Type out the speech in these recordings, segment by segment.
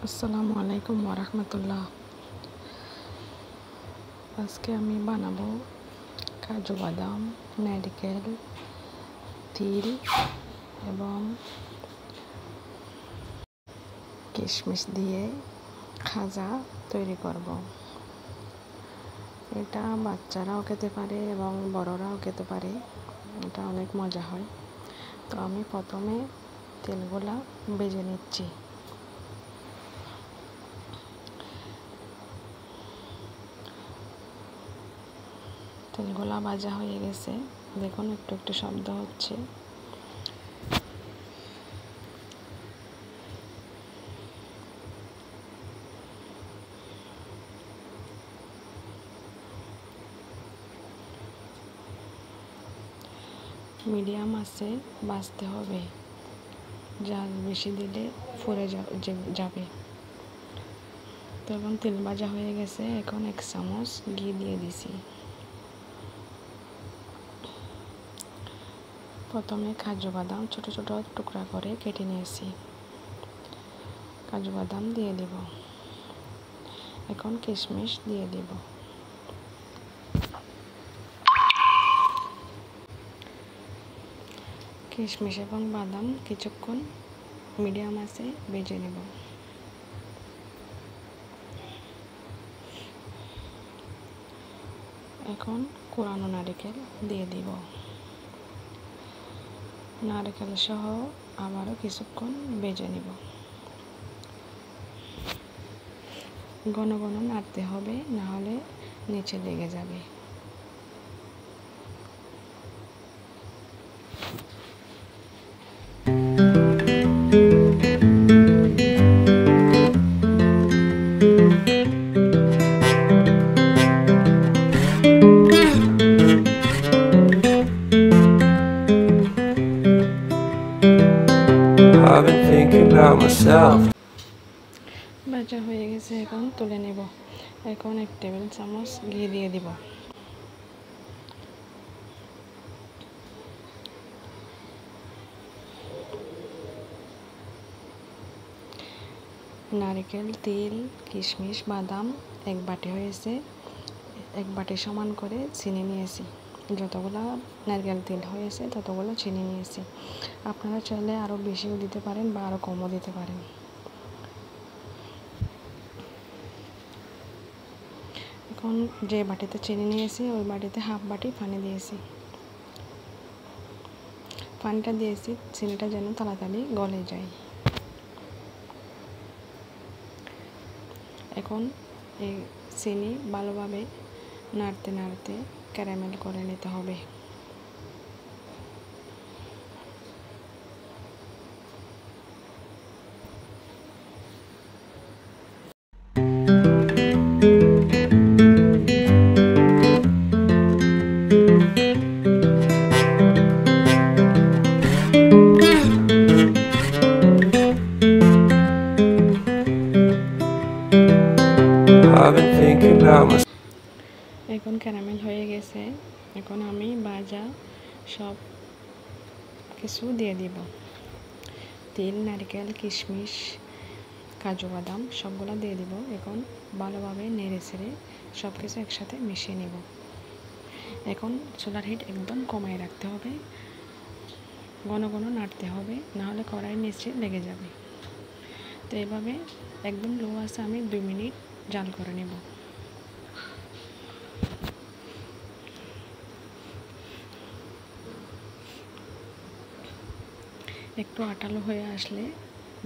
আসসালামু আলাইকুম ওয়া রাহমাতুল্লাহ। আজকে আমি বানাবো কাজু বাদাম, নারকেল, তিল এবং কিশমিশ দিয়ে খাজা তৈরি করব। এটা বাচ্চারাও খেতে পারে এবং বড়রাও খেতে পারে। এটা অনেক মজা হয়। তো আমি প্রথমে তেলগুলা ভেজে নিচ্ছি। তেলগুলা ভাজা হয়ে গেছে, দেখুন একটু একটু শব্দ হচ্ছে। মিডিয়াম আঁচে ভাজতে হবে, জাল বেশি দিলে ফুরে যাবে। তো এখন তেল ভাজা হয়ে গেছে, এখন 1 চামচ ঘি দিয়ে দিছি। প্রথমে কাজু বাদাম ছোট ছোট টুকরা করে কেটে নিয়েছি, কাজু বাদাম দিয়ে দিব। এখন কিশমিশ দিয়ে দিব। কিশমিশ এবং বাদাম কিছুক্ষণ মিডিয়াম আঁচে ভেজে নেব। এখন কোরানো নারকেল দিয়ে দিব। নারকেল সহ আবারও কিছুক্ষণ ভেজে নেব। ঘন ঘন নাড়তে হবে, না হলে নিচে লেগে যাবে। I've been thinking about myself. ভাজা হয়ে গেছে, এখন তুলে নেব। এখন 1 টেবিল চামচ ঘি দিয়ে দিব। নারকেল, তিল, কিশমিশ, বাদাম 1 বাটি হয়েছে। 1 বাটি সমান করে চিনি নিয়েছি। যতগুলা নারকেল তিল হয়েছে ততগুলো চিনি নিয়েছি। আপনারা চাইলে আরও বেশিও দিতে পারেন বা আরও কমও দিতে পারেন। এখন যে বাটিতে চিনি নিয়েছি ওই বাটিতে 1/2 বাটি পানি দিয়েছি। পানিটা দিয়েছি চিনিটা যেন তাড়াতাড়ি গলে যায়। এখন এই চিনি ভালোভাবে নাড়তে নাড়তে ক্যারামেল করে নিতে হবে। I've been thinking about myself. এখন ক্যারামেল হয়ে গেছে, এখন আমি ভাজা সব কিছু দিয়ে দিব। তিল, নারকেল, কিশমিশ, কাজু বাদাম সবগুলো দিয়ে দিব। এখন ভালোভাবে নেড়ে ছেড়ে সব কিছু একসাথে মিশিয়ে নেব। এখন চুলার হিট একদম কমায় রাখতে হবে, ঘন ঘন নাড়তে হবে, নাহলে কড়াইয়ের নিচে লেগে যাবে। তো এভাবে একদম লো আছে আমি 2 মিনিট জাল করে নেব। একটু আটালো হয়ে আসলে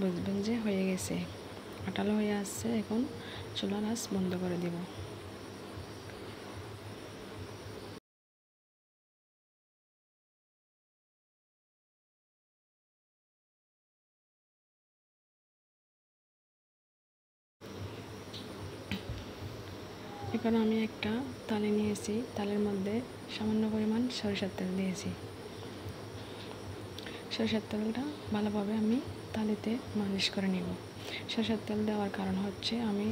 বুঝবেন যে হয়ে গেছে। আটালো হয়ে আসছে, এখন চুলার আঁচ বন্ধ করে দিব। এখন আমি একটা তালে নিয়েছি, তালের মধ্যে সামান্য পরিমাণ সরিষার তেল দিয়েছি। সরিষার তেলটা ভালোভাবে আমি তালেতে মালিশ করে নেব। সরিষার তেল দেওয়ার কারণ হচ্ছে আমি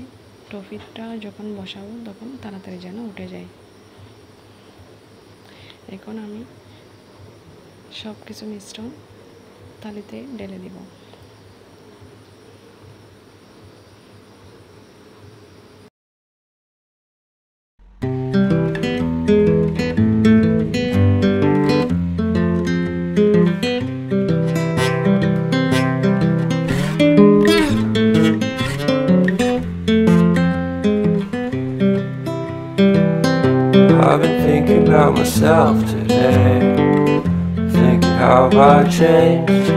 টফিটা যখন বসাবো তখন তাড়াতাড়ি যেন উঠে যায়। এখন আমি সব কিছু মিশ্রণ তালিতে ঢেলে দিব। myself today, thinking how I changed,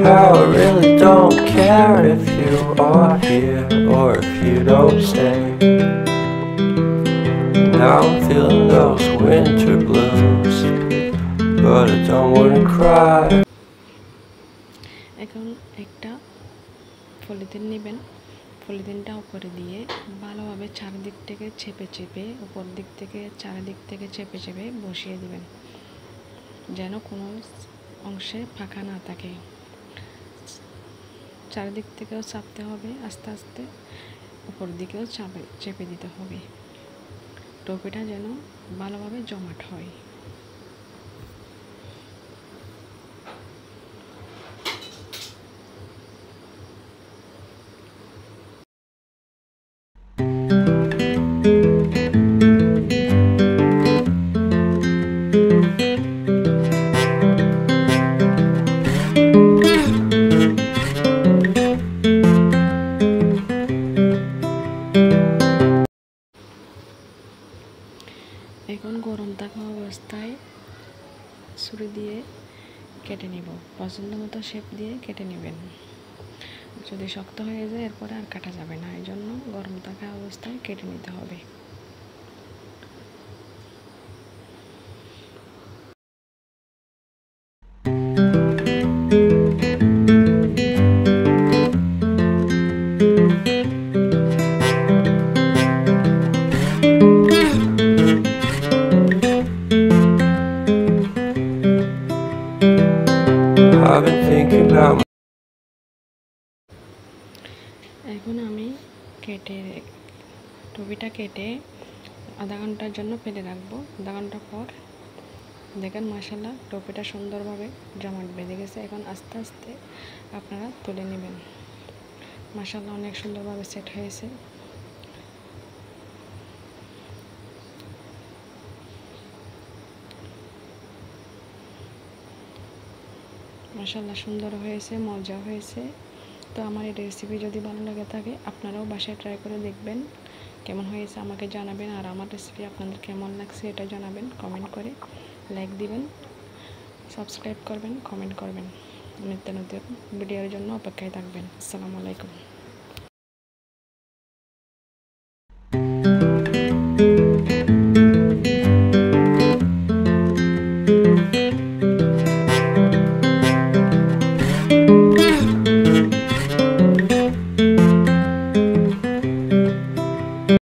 how I really don't care if you are here or if you don't stay. Now I'm feeling those winter blues, but I don't wanna cry. এখন একটা polythene নেবেন, পলিথিনটা উপরে দিয়ে ভালোভাবে চারিদিক থেকে চেপে চেপে, উপর দিক থেকে চারিদিক থেকে চেপে চেপে বসিয়ে দিবেন, যেন কোনো অংশে ফাঁকা না থাকে। চারিদিক থেকেও চাপতে হবে, আস্তে আস্তে উপর দিকেও চেপে দিতে হবে, টুপিটা যেন ভালোভাবে জমাট হয়। এখন গরম থাকা অবস্থায় ছুরি দিয়ে কেটে নিব, পছন্দ মতো শেপ দিয়ে কেটে নেবেন। যদি শক্ত হয়ে যায় এরপরে আর কাটা যাবে না, এই জন্য গরম থাকা অবস্থায় কেটে নিতে হবে। I've been thinking about এখন আমি টুপিটা কেটে আধা ঘন্টার জন্য ফেলে রাখবো। আধা ঘন্টা পর দেখেন মাশাআল্লাহ টুপিটা সুন্দরভাবে জমাট বেঁধে গেছে। এখন আস্তে আস্তে আপনারা তুলে নেবেন। মাশাআল্লাহ অনেক সুন্দরভাবে সেট হয়েছে। মাশাআল্লাহ সুন্দর হয়েছে, মজা হয়েছে। তো আমার এই রেসিপি যদি ভালো লাগে থাকে আপনারাও বাসায় ট্রাই করে দেখবেন, কেমন হয়েছে আমাকে জানাবেন। আর আমার রেসিপি আপনাদের কেমন লাগছে এটা জানাবেন, কমেন্ট করে লাইক দিবেন, সাবস্ক্রাইব করবেন, কমেন্ট করবেন। নিত্য নতুন ভিডিওর জন্য অপেক্ষায় থাকবেন। আসসালামু আলাইকুম।